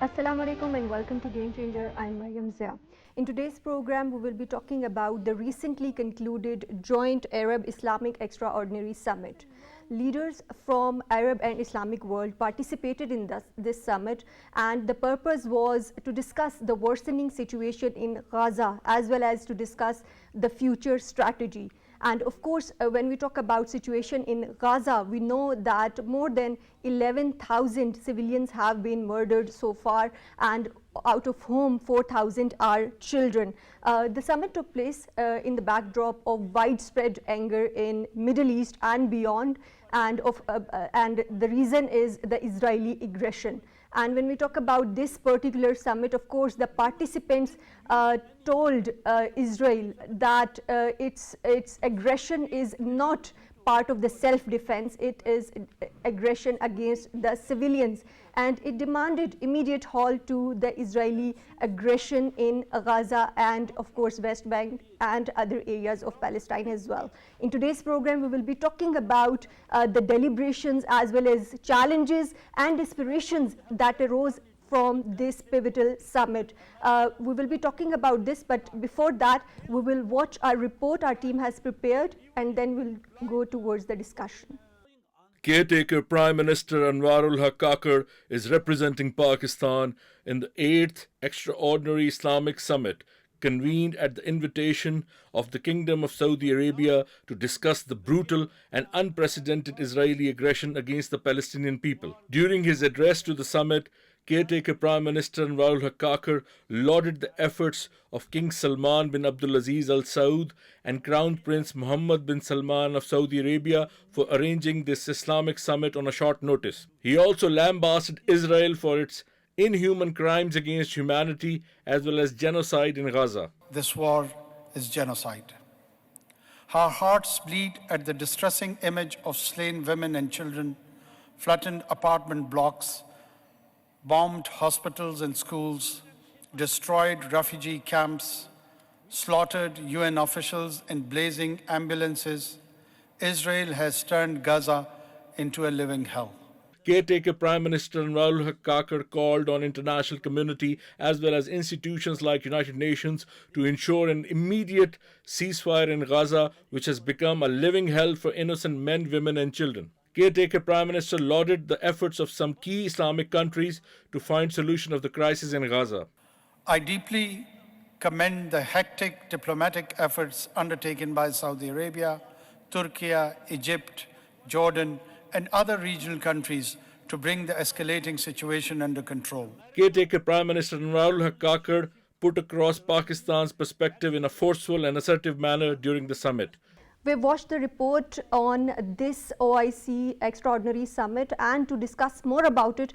Assalamu alaikum and welcome to Game Changer. I'm Brahim. In today's program, we will be talking about the recently concluded Joint Arab-Islamic Extraordinary Summit. Leaders from Arab and Islamic world participated in this summit, and the purpose was to discuss the worsening situation in Gaza as well as to discuss the future strategy. And of course, when we talk about situation in Gaza, we know that more than 11,000 civilians have been murdered so far, and out of whom 4,000 are children. The summit took place in the backdrop of widespread anger in Middle East and beyond, and the reason is the Israeli aggression. And when we talk about this particular summit, of course, the participants told Israel that its aggression is not part of the self-defense, it is aggression against the civilians, and it demanded immediate halt to the Israeli aggression in Gaza and of course West Bank and other areas of Palestine as well. In today's program, we will be talking about the deliberations as well as challenges and aspirations that arose from this pivotal summit. We will be talking about this, but before that, we will watch our report our team has prepared, and then we'll go towards the discussion. Caretaker Prime Minister Anwaar-ul-Haq Kakar is representing Pakistan in the 8th Extraordinary Islamic Summit, convened at the invitation of the Kingdom of Saudi Arabia to discuss the brutal and unprecedented Israeli aggression against the Palestinian people. During his address to the summit, Caretaker Prime Minister Anwaar-ul-Haq Kakar lauded the efforts of King Salman bin Abdulaziz Al Saud and Crown Prince Mohammed bin Salman of Saudi Arabia for arranging this Islamic summit on a short notice. He also lambasted Israel for its inhuman crimes against humanity as well as genocide in Gaza. This war is genocide. Our hearts bleed at the distressing image of slain women and children, flattened apartment blocks, bombed hospitals and schools, destroyed refugee camps, slaughtered UN officials in blazing ambulances. Israel has turned Gaza into a living hell. Caretaker Prime Minister Anwaar-ul-Haq Kakar called on international community as well as institutions like United Nations to ensure an immediate ceasefire in Gaza, which has become a living hell for innocent men, women and children. Caretaker Prime Minister lauded the efforts of some key Islamic countries to find solution of the crisis in Gaza. I deeply commend the hectic diplomatic efforts undertaken by Saudi Arabia, Turkey, Egypt, Jordan, and other regional countries to bring the escalating situation under control. Caretaker Prime Minister Anwaar-ul-Haq Kakar put across Pakistan's perspective in a forceful and assertive manner during the summit. We watched the report on this OIC Extraordinary Summit, and to discuss more about it,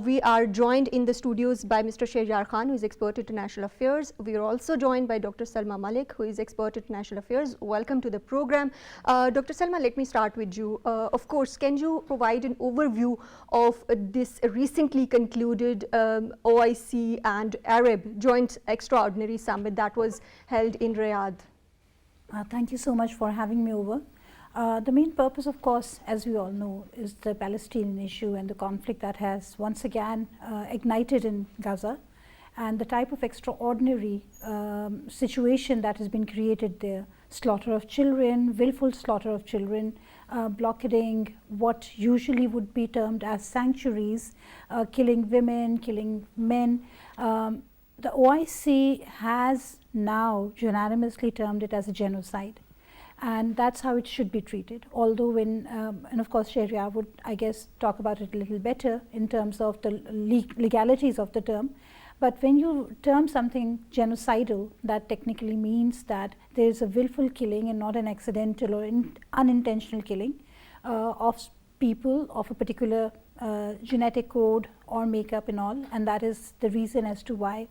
we are joined in the studios by Mr. Shehryar Khan, who is expert international affairs. We are also joined by Dr. Salma Malik, who is expert international affairs. Welcome to the program. Dr. Salma, let me start with you. Of course, can you provide an overview of this recently concluded OIC and Arab Joint Extraordinary Summit that was held in Riyadh? Thank you so much for having me over. The main purpose, of course, as we all know, is the Palestinian issue and the conflict that has once again ignited in Gaza, and the type of extraordinary situation that has been created there. Slaughter of children, willful slaughter of children, blockading what usually would be termed as sanctuaries, killing women, killing men. The OIC has now unanimously termed it as a genocide, and that's how it should be treated. Although when, and of course Shehryar would, I guess, talk about it a little better in terms of the legalities of the term, but when you term something genocidal, that technically means that there is a willful killing and not an accidental or unintentional killing of people of a particular genetic code or makeup and all, and that is the reason as to why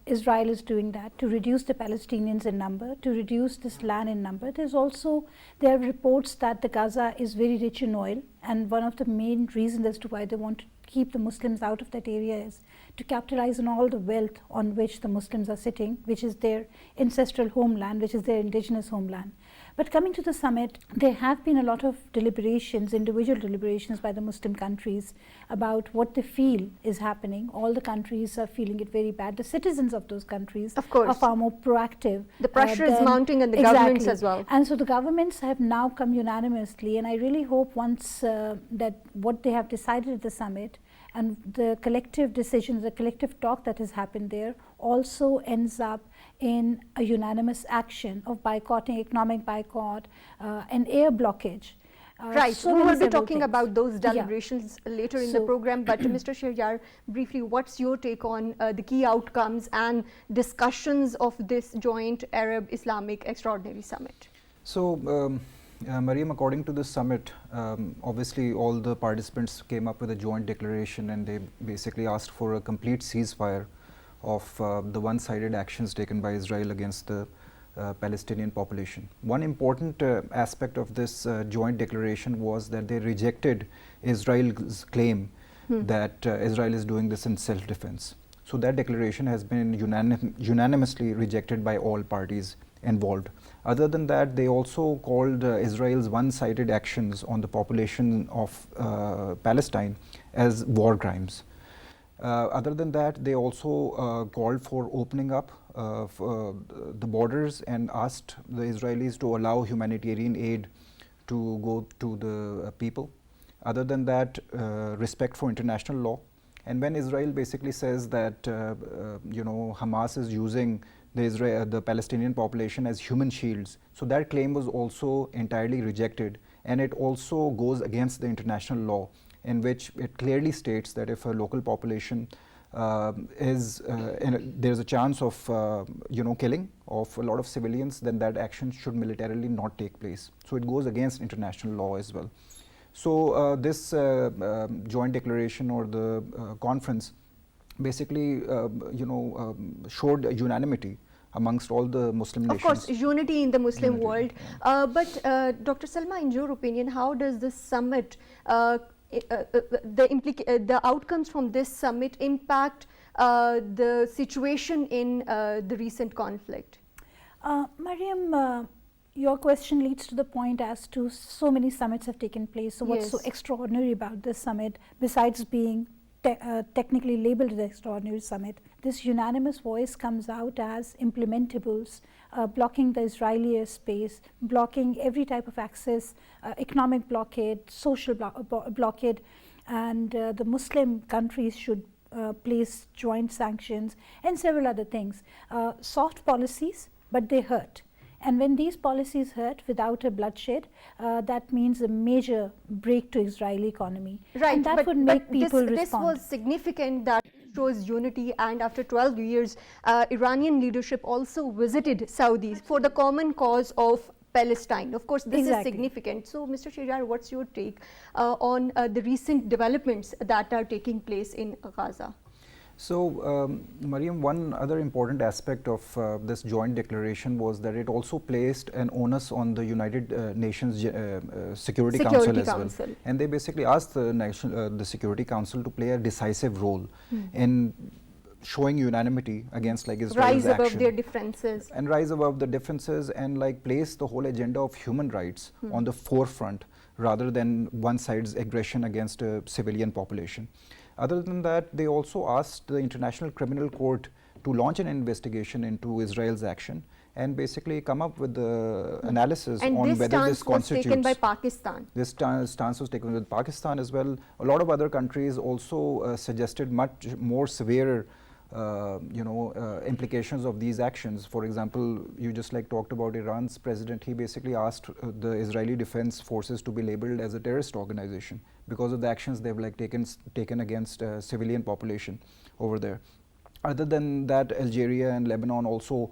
Israel is doing that, to reduce the Palestinians in number, to reduce this land in number. There are reports that the Gaza is very rich in oil, and one of the main reasons as to why they want to keep the Muslims out of that area is to capitalize on all the wealth on which the Muslims are sitting, which is their ancestral homeland, which is their indigenous homeland. But coming to the summit, there have been a lot of deliberations, individual deliberations by the Muslim countries about what they feel is happening. All the countries are feeling it very bad. The citizens of those countries are far more proactive. The pressure is mounting on the governments as well. And so the governments have now come unanimously, and I really hope once that what they have decided at the summit and the collective decisions, the collective talk that has happened there also ends up in a unanimous action of boycotting, economic boycott, and air blockage. Right, so we will be several talking things. about those deliberations later in the program, but Mr. Shahyar, briefly, what's your take on the key outcomes and discussions of this Joint Arab-Islamic Extraordinary Summit? So, Mariam, according to the summit, obviously all the participants came up with a joint declaration, and they basically asked for a complete ceasefire of the one-sided actions taken by Israel against the Palestinian population. One important aspect of this joint declaration was that they rejected Israel's claim that Israel is doing this in self-defense. So that declaration has been unanimously rejected by all parties involved. Other than that, they also called Israel's one-sided actions on the population of Palestine as war crimes. Other than that, they also called for opening up the borders and asked the Israelis to allow humanitarian aid to go to the people. Other than that, respect for international law. And when Israel basically says that Hamas is using the Palestinian population as human shields, so that claim was also entirely rejected, and it also goes against the international law, in which it clearly states that if a local population there's a chance of killing of a lot of civilians, then that action should militarily not take place. So it goes against international law as well. So this joint declaration or the conference basically showed unanimity amongst all the Muslim nations. Of course, unity in the Muslim world. But Dr. Salma, in your opinion, how does this summit, the outcomes from this summit impact the situation in the recent conflict? Mariam, your question leads to the point as to so many summits have taken place. So what's so extraordinary about this summit, besides being technically labeled as extraordinary summit? This unanimous voice comes out as implementables, blocking the Israeli airspace, blocking every type of access, economic blockade, social blockade, and the Muslim countries should place joint sanctions and several other things. Soft policies, but they hurt. And when these policies hurt without a bloodshed, that means a major break to Israeli economy. Right, and that would make people respond. This was significant that shows unity, and after 12 years, Iranian leadership also visited Saudi for the common cause of Palestine. Of course, this is significant. So, Mr. Shahyar, what's your take on the recent developments that are taking place in Gaza? So, Mariam, one other important aspect of this joint declaration was that it also placed an onus on the United Nations Security Council as well. And they basically asked the Security Council to play a decisive role in showing unanimity against Israel's rise action. Above their differences. And rise above the differences and place the whole agenda of human rights on the forefront rather than one side's aggression against a civilian population. Other than that, they also asked the International Criminal Court to launch an investigation into Israel's action and basically come up with the analysis on whether this constitutes. And this stance was taken by Pakistan. This stance was taken with Pakistan as well. A lot of other countries also suggested much more severe implications of these actions. For example, you just talked about Iran's president. He basically asked the Israeli Defense Forces to be labeled as a terrorist organization because of the actions they've taken against civilian population over there. Other than that, Algeria and Lebanon also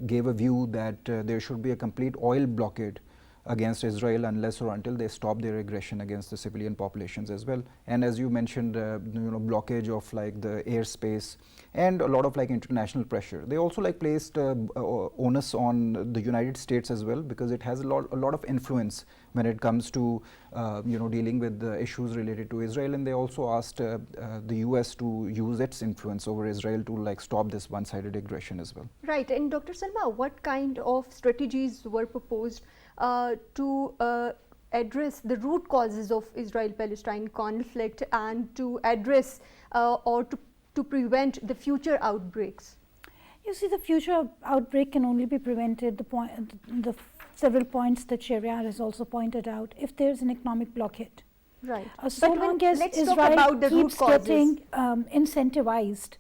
gave a view that there should be a complete oil blockade against Israel unless or until they stop their aggression against the civilian populations as well. And as you mentioned, blockage of the airspace and a lot of international pressure. They also placed onus on the United States as well, because it has a lot of influence when it comes to dealing with the issues related to Israel. And they also asked the US to use its influence over Israel to stop this one-sided aggression as well. Right. And Dr. Salma, what kind of strategies were proposed to address the root causes of Israel-Palestine conflict and to address or to prevent the future outbreaks? You see, the future outbreak can only be prevented, the several points that Sharia has also pointed out, if there is an economic blockade. Right. So long as Israel keeps getting incentivized,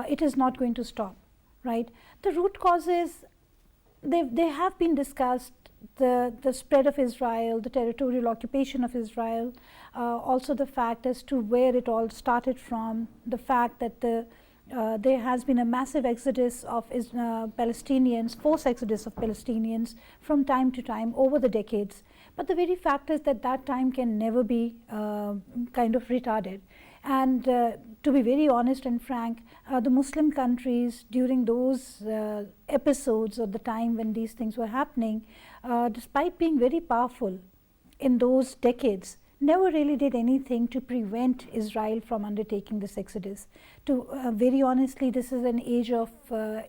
it is not going to stop, right? The root causes, they have been discussed, the spread of Israel, the territorial occupation of Israel, also the fact as to where it all started from, the fact that there has been a massive exodus of Palestinians, forced exodus of Palestinians from time to time over the decades. But the very fact is that that time can never be kind of retarded. And to be very honest and frank, the Muslim countries during those episodes of the time when these things were happening, despite being very powerful in those decades, never really did anything to prevent Israel from undertaking this exodus. Very honestly, this is an age of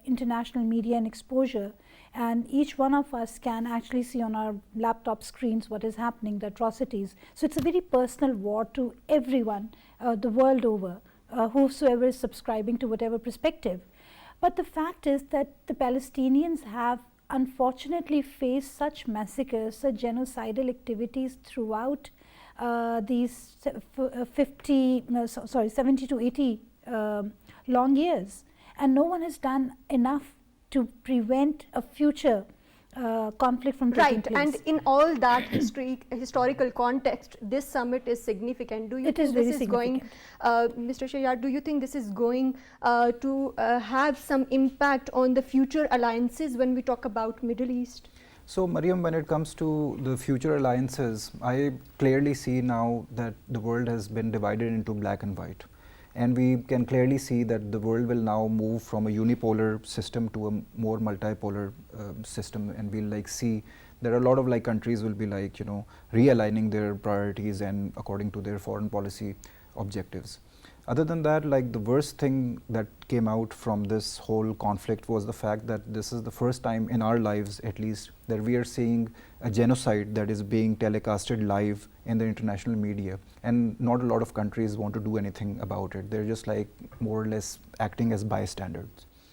international media and exposure, and each one of us can actually see on our laptop screens what is happening, the atrocities. So it's a very personal war to everyone the world over, whosoever is subscribing to whatever perspective. But the fact is that the Palestinians have unfortunately faced such massacres, such genocidal activities throughout these 70 to 80 long years, and no one has done enough to prevent a future conflict from taking place. Right, and in all that historical context, this summit is significant. Do you think this is going, Mr. Shayar, do you think this is going to have some impact on the future alliances when we talk about Middle East? So Mariam, when it comes to the future alliances, I clearly see now that the world has been divided into black and white. And we can clearly see that the world will now move from a unipolar system to a more multipolar system, and we'll like see there are a lot of like countries will be like, you know, realigning their priorities and according to their foreign policy objectives. Other than that, like the worst thing that came out from this whole conflict was the fact that this is the first time in our lives, at least, that we are seeing a genocide that is being telecasted live in the international media. And not a lot of countries want to do anything about it. They're just like more or less acting as bystanders.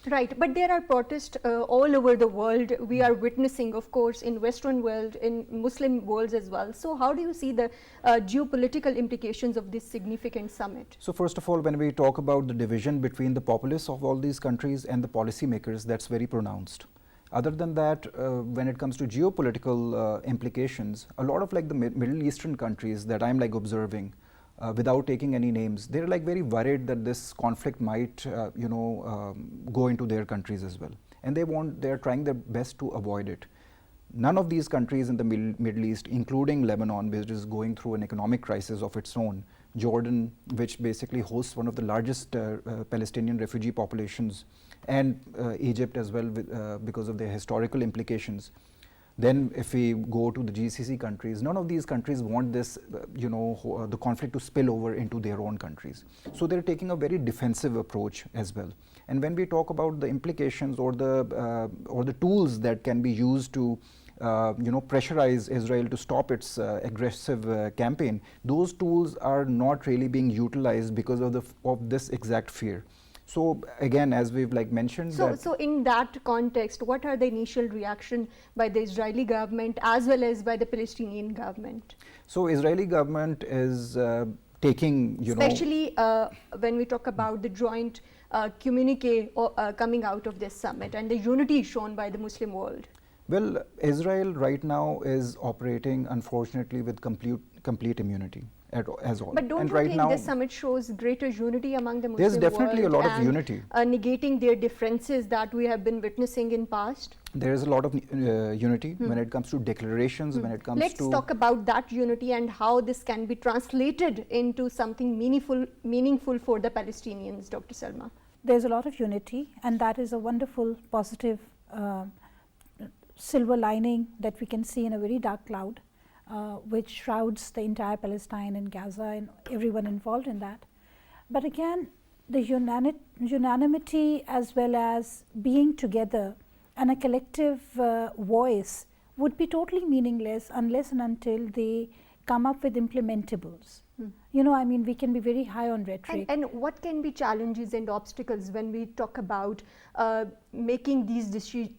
Right, but there are protests all over the world. We are witnessing, of course, in Western world, in Muslim worlds as well. So how do you see the geopolitical implications of this significant summit? So first of all, when we talk about the division between the populace of all these countries and the policymakers, that's very pronounced. Other than that, when it comes to geopolitical implications, a lot of like the Middle Eastern countries that I'm like observing, without taking any names, they're like very worried that this conflict might, go into their countries as well. And they're trying their best to avoid it. None of these countries in the Middle East, including Lebanon, which is going through an economic crisis of its own, Jordan, which basically hosts one of the largest Palestinian refugee populations, and Egypt as well, because of their historical implications. Then if we go to the GCC countries, none of these countries want this, the conflict to spill over into their own countries. So they're taking a very defensive approach as well. And when we talk about the implications or the tools that can be used to pressurize Israel to stop its aggressive campaign, those tools are not really being utilized because of this exact fear. So again, as we've like mentioned, so in that context, what are the initial reaction by the Israeli government as well as by the Palestinian government? So Israeli government is taking, especially when we talk about the joint communique coming out of this summit and the unity shown by the Muslim world. Well, Israel right now is operating, unfortunately, with complete immunity as all. But don't you think this summit shows greater unity among the Muslim world? There's definitely a lot of unity. Negating their differences that we have been witnessing in past? There is a lot of unity when it comes to declarations, when it comes Let's talk about that unity and how this can be translated into something meaningful for the Palestinians, Dr. Salma. There's a lot of unity, and that is a wonderful, positive silver lining that we can see in a very dark cloud, which shrouds the entire Palestine and Gaza and everyone involved in that. But again, the unanimity as well as being together and a collective voice would be totally meaningless unless and until they come up with implementables. You know, I mean, we can be very high on rhetoric. And what can be challenges and obstacles when we talk about making these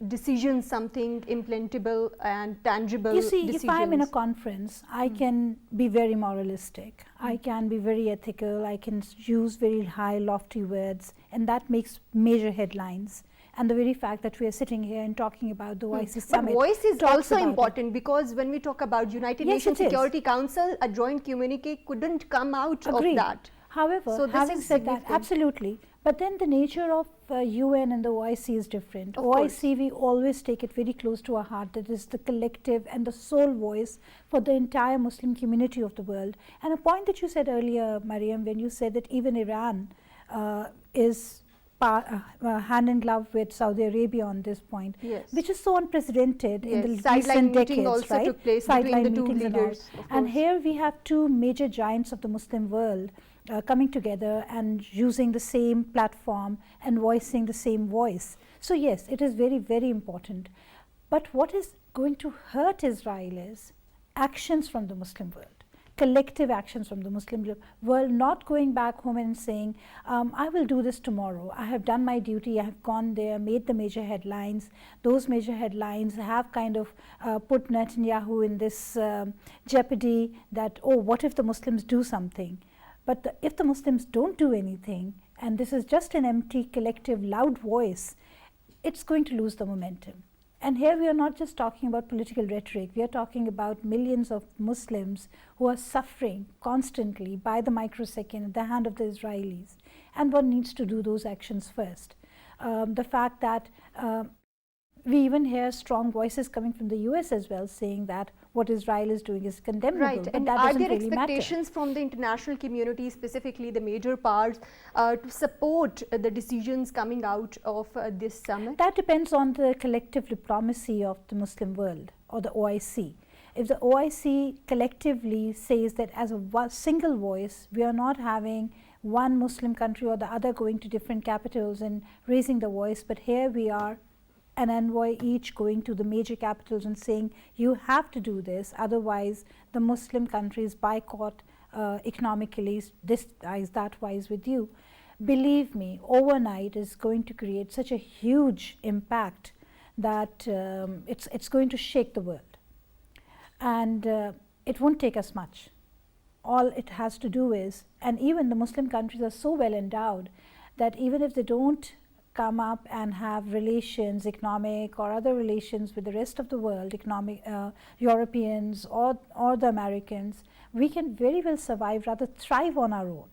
decisions something implementable and tangible? You see, decisions? if I'm in a conference, I can be very moralistic, I can be very ethical, I can use very high, lofty words, and that makes major headlines. And the very fact that we are sitting here and talking about the OIC Summit. But voice is also important, because when we talk about United Nations Security Council, a joint communique couldn't come out of that. However, so having said that, absolutely. But then the nature of UN and the OIC is different. OIC, we always take it very close to our heart. That is the collective and the sole voice for the entire Muslim community of the world. And a point that you said earlier, Mariam, when you said that even Iran is hand in glove with Saudi Arabia on this point, which is so unprecedented in the recent decades, also right? Took place Sideline between the two meetings leaders, and here we have two major giants of the Muslim world coming together and using the same platform and voicing the same voice. So yes, it is very, very important. But what is going to hurt Israel is actions from the Muslim world. Collective actions from the Muslim world, not going back home and saying, I will do this tomorrow. I have done my duty. I have gone there, made the major headlines. Those major headlines have kind of put Netanyahu in this jeopardy that, oh, what if the Muslims do something? But if the Muslims don't do anything, and this is just an empty, collective, loud voice, it's going to lose the momentum. And here we are not just talking about political rhetoric, we are talking about millions of Muslims who are suffering constantly by the microsecond at the hand of the Israelis. And one needs to do those actions first. The fact that we even hear strong voices coming from the US as well saying that what Israel is doing is condemnable. Right, but and that are doesn't there really expectations from the international community, specifically the major powers, to support the decisions coming out of this summit? That depends on the collective diplomacy of the Muslim world or the OIC. If the OIC collectively says that as a single voice, we are not having one Muslim country or the other going to different capitals and raising the voice, but here we are, an envoy each going to the major capitals and saying, you have to do this, otherwise the Muslim countries boycott economically, this wise, that wise with you. Believe me, overnight is going to create such a huge impact that it's going to shake the world. And it won't take us much. All it has to do is, and even the Muslim countries are so well endowed that even if they don't come up and have relations, economic or other relations with the rest of the world, economic Europeans or the Americans, we can very well survive, rather thrive on our own.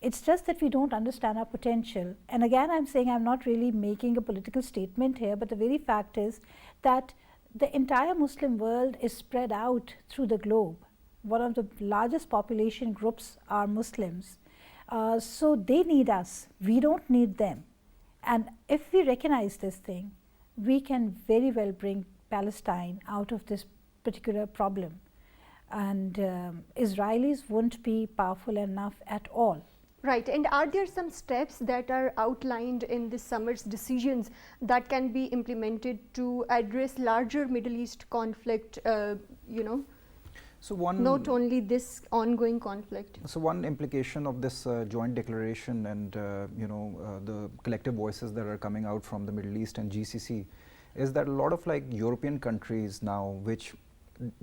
It's just that we don't understand our potential. And again, I'm saying I'm not really making a political statement here, but the very fact is that the entire Muslim world is spread out through the globe. One of the largest population groups are Muslims. So they need us, we don't need them. And if we recognize this thing, we can very well bring Palestine out of this particular problem. And Israelis won't be powerful enough at all. Right, and are there some steps that are outlined in this summit's decisions that can be implemented to address larger Middle East conflict, So not only this ongoing conflict? So one implication of this joint declaration and the collective voices that are coming out from the Middle East and GCC is that a lot of like European countries now, which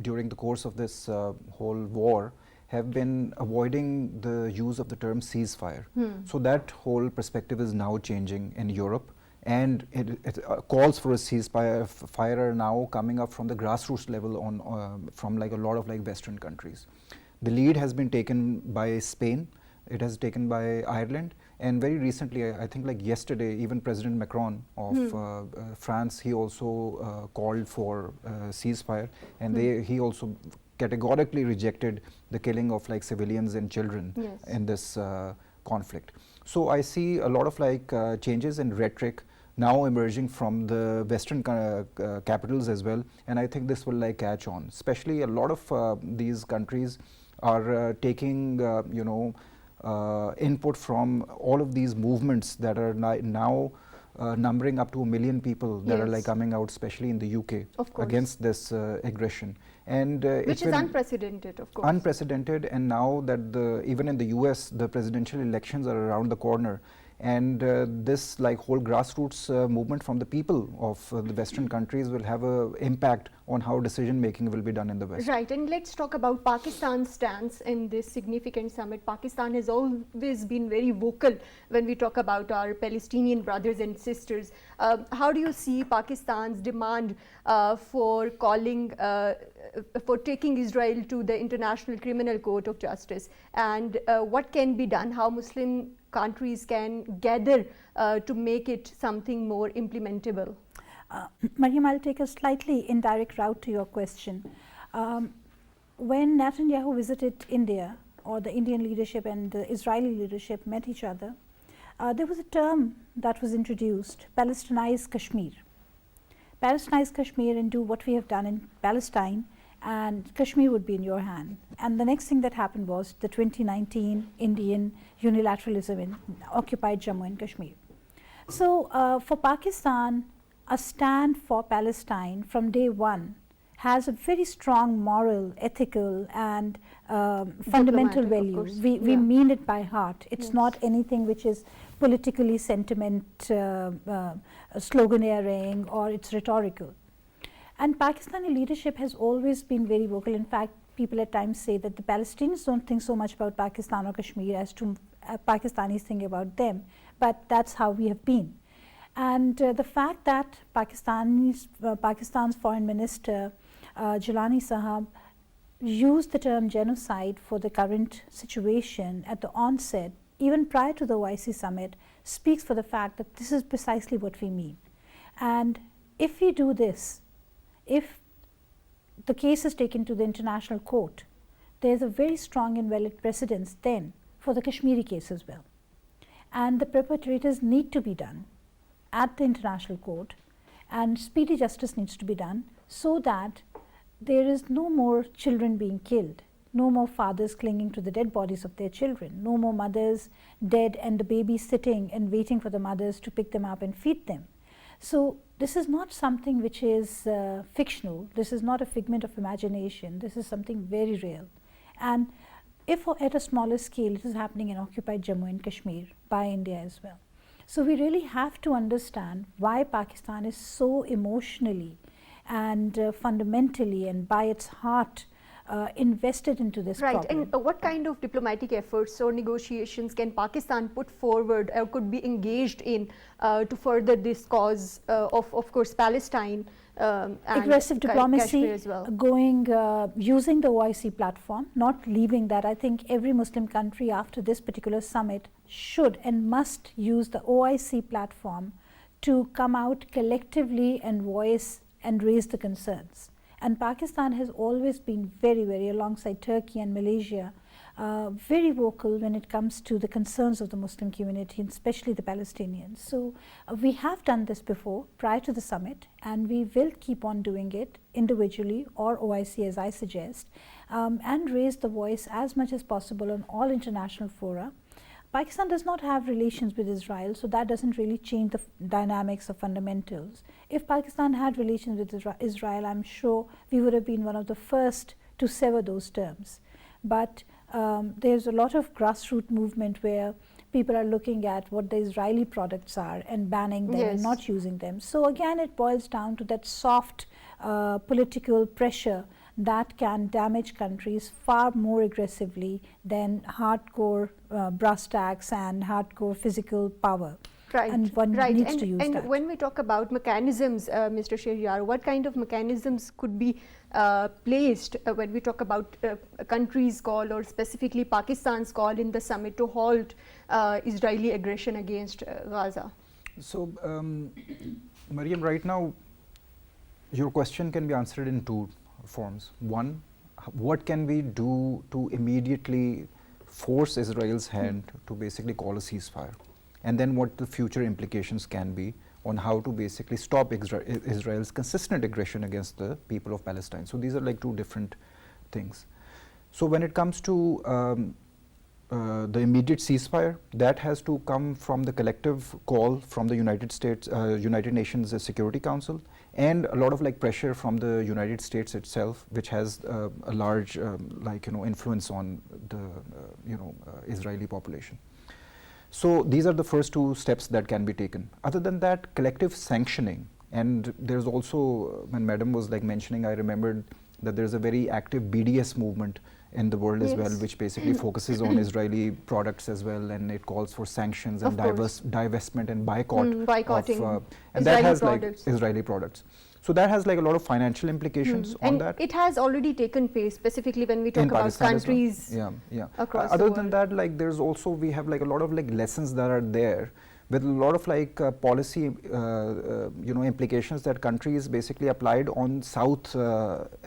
during the course of this whole war have been avoiding the use of the term ceasefire. So that whole perspective is now changing in Europe, and it calls for a ceasefire are now coming up from the grassroots level from like a lot of like Western countries. The lead has been taken by Spain, it has taken by Ireland, and very recently, I think like yesterday, even President Macron of France, he also called for ceasefire, and he also categorically rejected the killing of like civilians and children in this conflict. So I see a lot of like changes in rhetoric now emerging from the Western capitals as well, and I think this will like catch on. Especially a lot of these countries are taking input from all of these movements that are now numbering up to 1 million people that are Yes. like coming out, especially in the UK, Of course. against this aggression. And Which is unprecedented, of course. unprecedented, and now that even in the US, the presidential elections are around the corner, and this like whole grassroots movement from the people of the Western countries will have an impact on how decision making will be done in the West. Right, and let's talk about Pakistan's stance in this significant summit. Pakistan has always been very vocal when we talk about our Palestinian brothers and sisters. How do you see Pakistan's demand for taking Israel to the International Criminal Court of Justice, and what can be done, how Muslim countries can gather to make it something more implementable? Mariam, I'll take a slightly indirect route to your question. When Netanyahu visited India, or the Indian leadership and the Israeli leadership met each other, there was a term that was introduced, Palestinize Kashmir. Palestinize Kashmir and do what we have done in Palestine, and Kashmir would be in your hand. And the next thing that happened was the 2019 Indian unilateralism in occupied Jammu and Kashmir. So for Pakistan, a stand for Palestine from day one has a very strong moral, ethical and fundamental value. We mean it by heart. It's Yes. not anything which is politically sloganeering, or it's rhetorical. And Pakistani leadership has always been very vocal. In fact, people at times say that the Palestinians don't think so much about Pakistan or Kashmir as to Pakistanis think about them, but that's how we have been. And the fact that Pakistan's foreign minister Jalani Sahab used the term genocide for the current situation at the onset, even prior to the OIC summit, speaks for the fact that this is precisely what we mean. And if we do this, if the case is taken to the international court, there is a very strong and valid precedence then for the Kashmiri case as well. And the perpetrators need to be done at the international court, and speedy justice needs to be done so that there is no more children being killed, no more fathers clinging to the dead bodies of their children, no more mothers dead and the babies sitting and waiting for the mothers to pick them up and feed them. So this is not something which is fictional. This is not a figment of imagination. This is something very real. And if at a smaller scale, it is happening in occupied Jammu and Kashmir by India as well. So we really have to understand why Pakistan is so emotionally and fundamentally and by its heart invested into this Right, problem. and what kind of diplomatic efforts or negotiations can Pakistan put forward or could be engaged in to further this cause of course, Palestine and aggressive diplomacy, Kashmir as well? Using the OIC platform, not leaving that. I think every Muslim country after this particular summit should and must use the OIC platform to come out collectively and voice and raise the concerns. And Pakistan has always been very, very, alongside Turkey and Malaysia, very vocal when it comes to the concerns of the Muslim community, and especially the Palestinians. So we have done this before, prior to the summit, and we will keep on doing it individually or OIC, as I suggest, and raise the voice as much as possible on all international fora. Pakistan does not have relations with Israel, so that doesn't really change the dynamics or fundamentals. If Pakistan had relations with Israel, I'm sure we would have been one of the first to sever those terms. But there's a lot of grassroots movement where people are looking at what the Israeli products are and banning them and not using them. So again, it boils down to that soft political pressure that can damage countries far more aggressively than hardcore brass tacks and hardcore physical power. Right, and one needs to use and that. when we talk about mechanisms, Mr. Shehryar, what kind of mechanisms could be placed when we talk about countries' call or specifically Pakistan's call in the summit to halt Israeli aggression against Gaza? So, Mariam, right now, your question can be answered in two forms. One, what can we do to immediately force Israel's hand to basically call a ceasefire? And then what the future implications can be on how to basically stop Israel's consistent aggression against the people of Palestine. So these are like two different things. So when it comes to the immediate ceasefire, that has to come from the collective call from the United Nations Security Council, and a lot of like pressure from the United States itself, which has a large influence on the Israeli population. So these are the first two steps that can be taken. Other than that, collective sanctioning, and there's also, when Madam was like mentioning, I remembered that there's a very active BDS movement in the world as well, which basically focuses on Israeli products as well, and it calls for sanctions and divestment and boycotting of, and that has products. Like Israeli products. So that has like a lot of financial implications on that. It has already taken place, specifically when we talk about Pakistan countries across the Other world. than that, like there's also, we have like a lot of like lessons that are there, with a lot of like policy implications that countries basically applied on South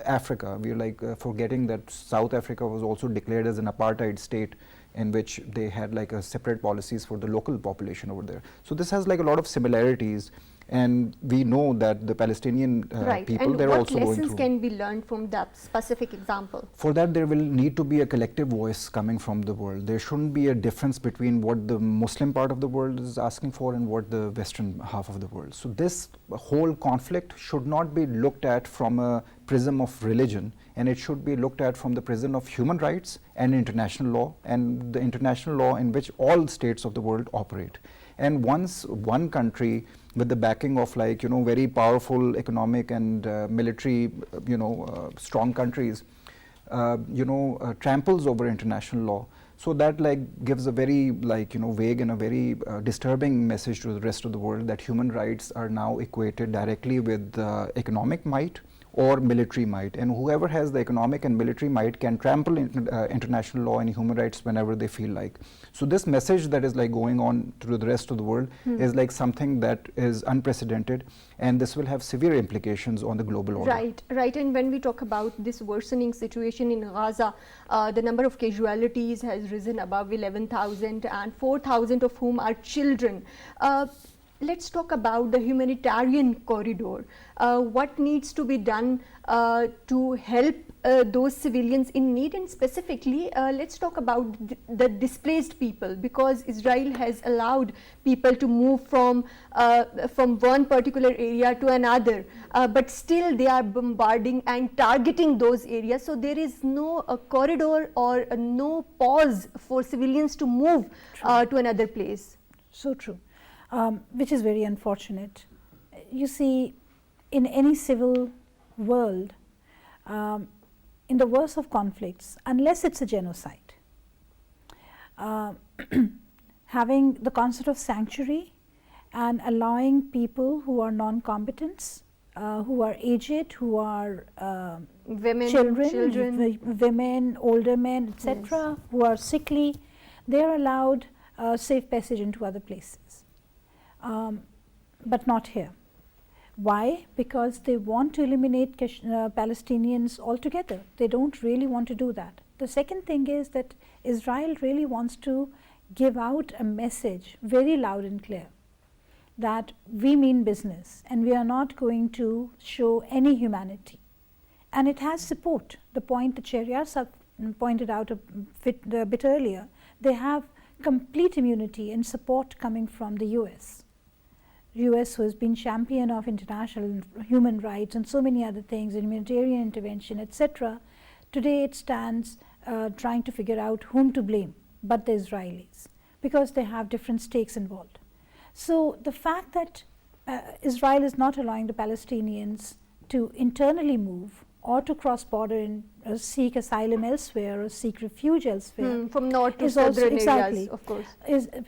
Africa. We're like forgetting that South Africa was also declared as an apartheid state, in which they had like a separate policies for the local population over there. So this has like a lot of similarities, and we know that the Palestinian people, they're also going through. What lessons can be learned from that specific example? For that, there will need to be a collective voice coming from the world. There shouldn't be a difference between what the Muslim part of the world is asking for and what the Western half of the world. So this whole conflict should not be looked at from a prism of religion, and it should be looked at from the prism of human rights and international law, and the international law in which all states of the world operate. And once one country, with the backing of like very powerful economic and military strong countries, tramples over international law, so that like gives a very vague and a very disturbing message to the rest of the world, that human rights are now equated directly with economic might or military might, and whoever has the economic and military might can trample international law and human rights whenever they feel like. So this message that is like going on to the rest of the world is like something that is unprecedented, and this will have severe implications on the global order. Right. And when we talk about this worsening situation in Gaza, the number of casualties has risen above 11,000, and 4,000 of whom are children. Let's talk about the humanitarian corridor. What needs to be done to help those civilians in need, and specifically let's talk about the displaced people, because Israel has allowed people to move from one particular area to another, but still they are bombarding and targeting those areas. So there is no corridor or no pause for civilians to move to another place. So true. Which is very unfortunate. You see, in any civil world, in the worst of conflicts, unless it's a genocide, having the concept of sanctuary and allowing people who are non-combatants, who are aged, who are children, women, older men, etc., who are sickly, they are allowed safe passage into other places. But not here. Why? Because they want to eliminate Palestinians altogether. They don't really want to do that. The second thing is that Israel really wants to give out a message very loud and clear that we mean business and we are not going to show any humanity. And it has support. The point that Sharias pointed out a bit earlier, they have complete immunity and support coming from the US. US, who has been champion of international human rights and so many other things, humanitarian intervention, etc. Today it stands trying to figure out whom to blame, but the Israelis, because they have different stakes involved. So the fact that Israel is not allowing the Palestinians to internally move or to cross border and seek asylum elsewhere or seek refuge elsewhere, from north to southern areas, of course,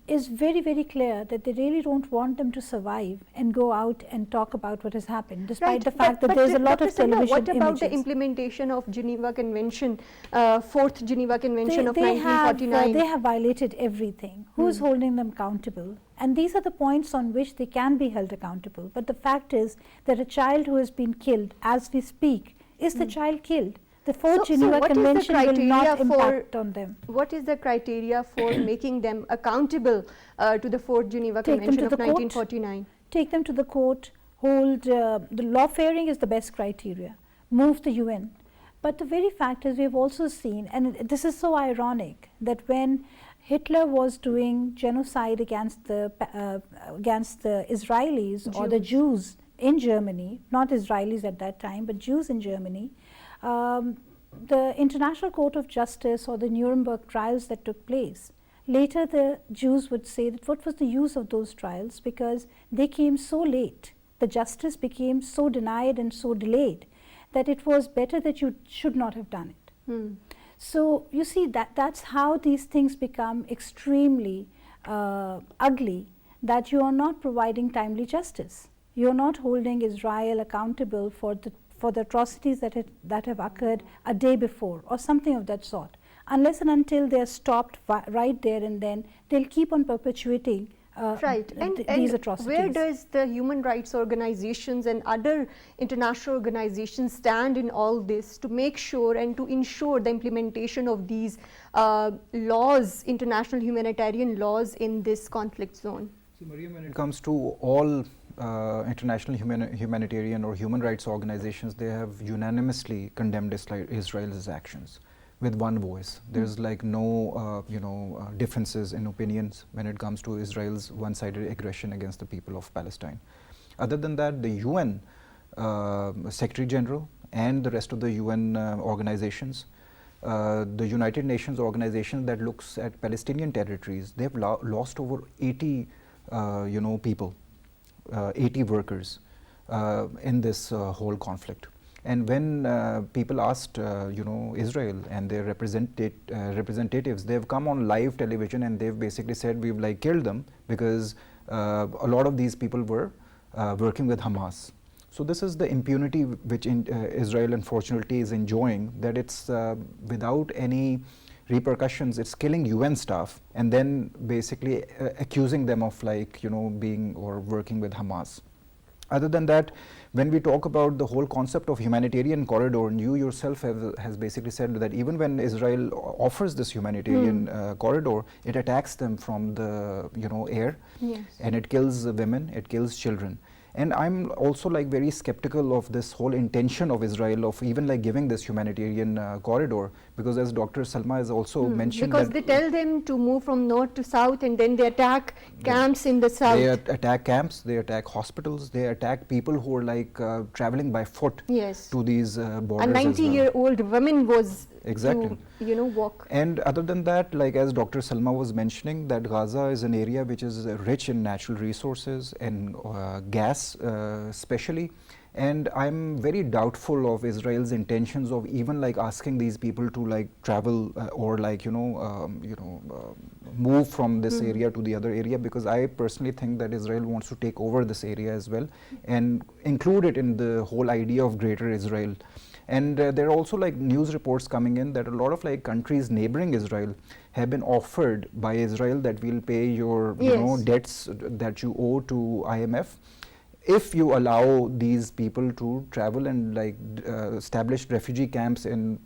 is very, very clear that they really don't want them to survive and go out and talk about what has happened, despite the fact that there's a lot of television what about images. The implementation of Geneva Convention, Fourth Geneva Convention of 1949? They have violated everything. Who's holding them accountable? And these are the points on which they can be held accountable. But the fact is that a child who has been killed as we speak, is the child killed? The Fourth Geneva Convention will not impact on them. What is the criteria for making them accountable to the Fourth Geneva Convention of 1949? Take them to the court, hold, the lawfaring is the best criteria, move the UN. But the very fact is we have also seen, and this is so ironic, that when Hitler was doing genocide against the Israelis or the Jews in Germany, not Israelis at that time, but Jews in Germany, the International Court of Justice or the Nuremberg trials that took place, later the Jews would say that what was the use of those trials, because they came so late, the justice became so denied and so delayed that it was better that you should not have done it. So you see that's how these things become extremely ugly, that you are not providing timely justice. You are not holding Israel accountable for the atrocities that have occurred a day before or something of that sort. Unless and until they are stopped right there and then, they'll keep on perpetuating these atrocities. Where does the human rights organizations and other international organizations stand in all this to make sure and to ensure the implementation of these laws, international humanitarian laws in this conflict zone? See, Maria, when it comes to all international humanitarian or human rights organizations, they have unanimously condemned Israel's actions with one voice. There's like no differences in opinions when it comes to Israel's one-sided aggression against the people of Palestine. Other than that, the UN Secretary General and the rest of the UN organizations, the United Nations organization that looks at Palestinian territories, they've lost over 80 people, 80 workers in this whole conflict. And when people asked, Israel and their representatives, they've come on live television and they've basically said we've like killed them because a lot of these people were working with Hamas. So this is the impunity which Israel unfortunately is enjoying, that it's without any repercussions, it's killing UN staff and then basically accusing them of being or working with Hamas. Other than that, when we talk about the whole concept of humanitarian corridor, and you yourself has basically said that even when Israel offers this humanitarian corridor, it attacks them from the air, and it kills women, it kills children. And I'm also very skeptical of this whole intention of Israel of even giving this humanitarian corridor, because as Dr. Salma has also mentioned, because they tell them to move from north to south and then they attack camps in the south. They attack camps, they attack hospitals, they attack people who are traveling by foot to these borders. A 90-year-old woman was exactly to walk. And other than that, as Dr. Salma was mentioning, that Gaza is an area which is rich in natural resources and gas especially, and I'm very doubtful of Israel's intentions of even asking these people to travel or move from this area to the other area, because I personally think that Israel wants to take over this area as well and include it in the whole idea of Greater Israel. And there are also news reports coming in that a lot of countries neighboring Israel have been offered by Israel that we'll pay your debts that you owe to IMF if you allow these people to travel and establish refugee camps in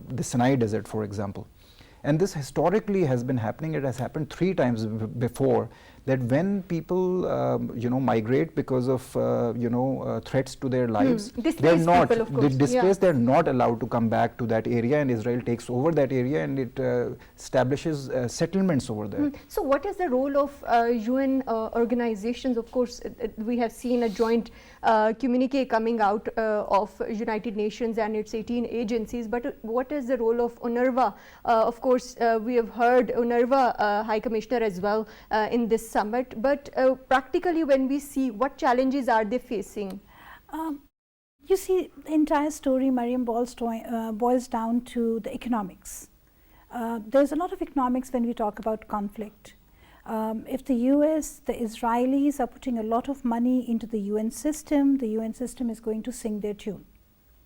the Sinai Desert, for example. And this historically has been happening. It has happened 3 times before, that when people migrate because of threats to their lives, they're not displaced. They're not allowed to come back to that area, and Israel takes over that area and it establishes settlements over there. So what is the role of UN organizations? Of course, we have seen a joint communique coming out of United Nations and its 18 agencies, but what is the role of UNRWA? Of course, we have heard UNRWA High Commissioner as well in this summit, but practically when we see, what challenges are they facing? You see, the entire story, Mariam, boils down to the economics. There's a lot of economics when we talk about conflict. If the US, the Israelis are putting a lot of money into the UN system is going to sing their tune.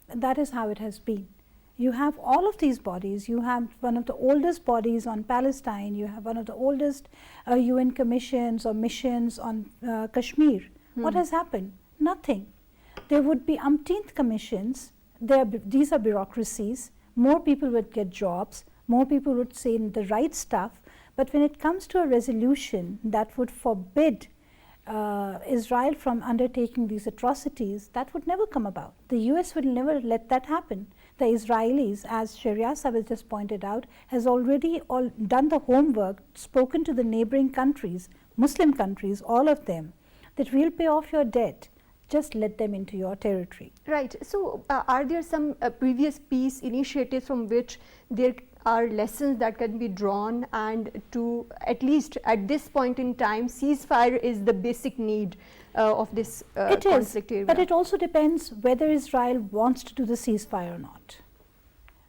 And that is how it has been. You have all of these bodies. You have one of the oldest bodies on Palestine. You have one of the oldest UN commissions or missions on Kashmir. What has happened? Nothing. There would be umpteenth commissions. These are bureaucracies. More people would get jobs. More people would say the right stuff. But when it comes to a resolution that would forbid Israel from undertaking these atrocities, that would never come about. The US would never let that happen. the Israelis, as Sharia Sahib just pointed out, has already done the homework, spoken to the neighboring countries, Muslim countries, all of them, that we'll pay off your debt, just let them into your territory. Right. So, are there some previous peace initiatives from which there are lessons that can be drawn, and to at least at this point in time, ceasefire is the basic need of this conflict area? But it also depends whether Israel wants to do the ceasefire or not.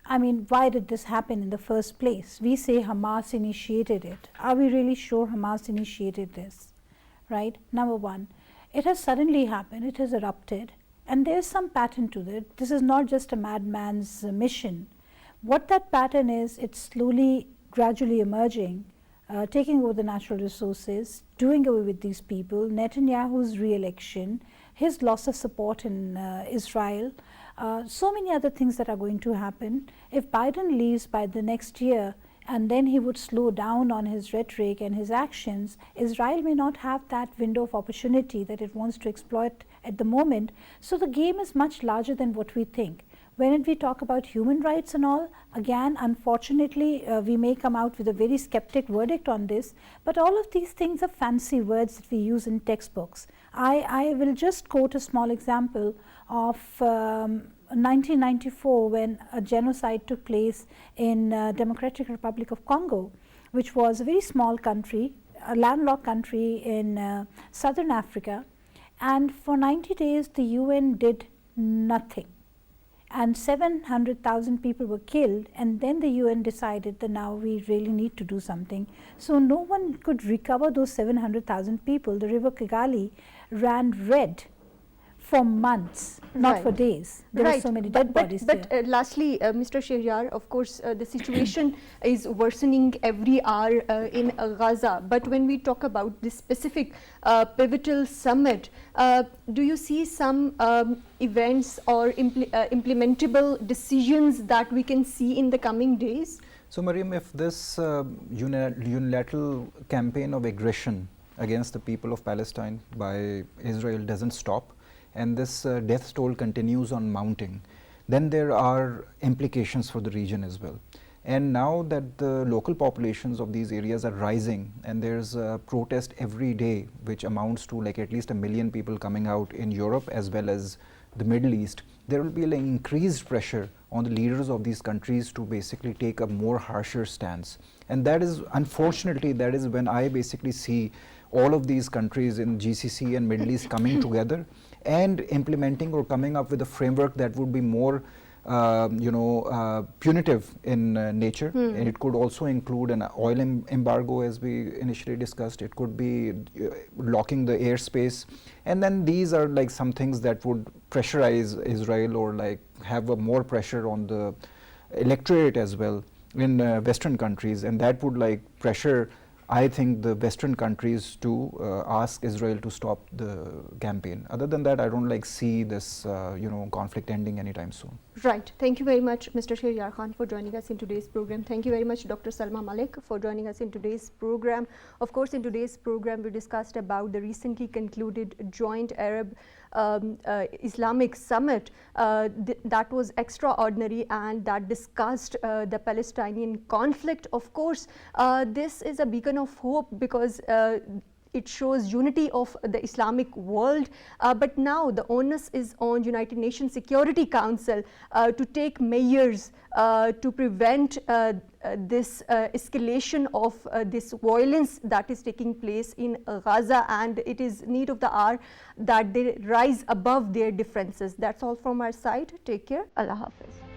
I mean, why did this happen in the first place? We say Hamas initiated it. Are we really sure Hamas initiated this? Right? Number one, it has suddenly happened, it has erupted, and there is some pattern to it. This is not just a madman's mission. What that pattern is, it's slowly, gradually emerging, taking over the natural resources, doing away with these people, Netanyahu's re-election, his loss of support in Israel, so many other things that are going to happen. If Biden leaves by the next year, and then he would slow down on his rhetoric and his actions, Israel may not have that window of opportunity that it wants to exploit at the moment. So the game is much larger than what we think. When we talk about human rights and all, again, unfortunately, we may come out with a very skeptic verdict on this, but all of these things are fancy words that we use in textbooks. I will just quote a small example of 1994, when a genocide took place in Democratic Republic of Congo, which was a very small country, a landlocked country in southern Africa, and for 90 days the UN did nothing, and 700,000 people were killed, and then the UN decided that now we really need to do something. So no one could recover those 700,000 people. The river Kigali ran red for months, not for days. There were so many dead bodies there. But lastly, Mr. Shehryar, of course, the situation is worsening every hour in Gaza. But when we talk about this specific pivotal summit, do you see some events or implementable decisions that we can see in the coming days? So, Mariam, if this unilateral campaign of aggression against the people of Palestine by Israel doesn't stop, and this death toll continues on mounting, then there are implications for the region as well. And now that the local populations of these areas are rising, and there's a protest every day which amounts to like at least 1 million people coming out in Europe as well as the Middle East, there will be like increased pressure on the leaders of these countries to basically take a more harsher stance. And that is, unfortunately, that is when I basically see all of these countries in GCC and Middle East coming together and implementing or coming up with a framework that would be more punitive in nature. And it could also include an oil embargo, as we initially discussed. It could be locking the airspace, and then these are like some things that would pressurize Israel or like have a more pressure on the electorate as well in Western countries, and that would like pressure, I think, the Western countries to ask Israel to stop the campaign. Other than that, I don't like see this conflict ending anytime soon. Right. Thank you very much, Mr. Shehryar Khan, for joining us in today's program. Thank you very much, Dr. Salma Malik, for joining us in today's program. Of course, in today's program, we discussed about the recently concluded Joint Arab-Islamic Summit that was extraordinary and that discussed the Palestinian conflict. Of course, this is a beacon of hope because it shows unity of the Islamic world, but now the onus is on United Nations Security Council to take measures to prevent this escalation of this violence that is taking place in Gaza, and it is need of the hour that they rise above their differences. That's all from our side. Take care. Allah Hafiz.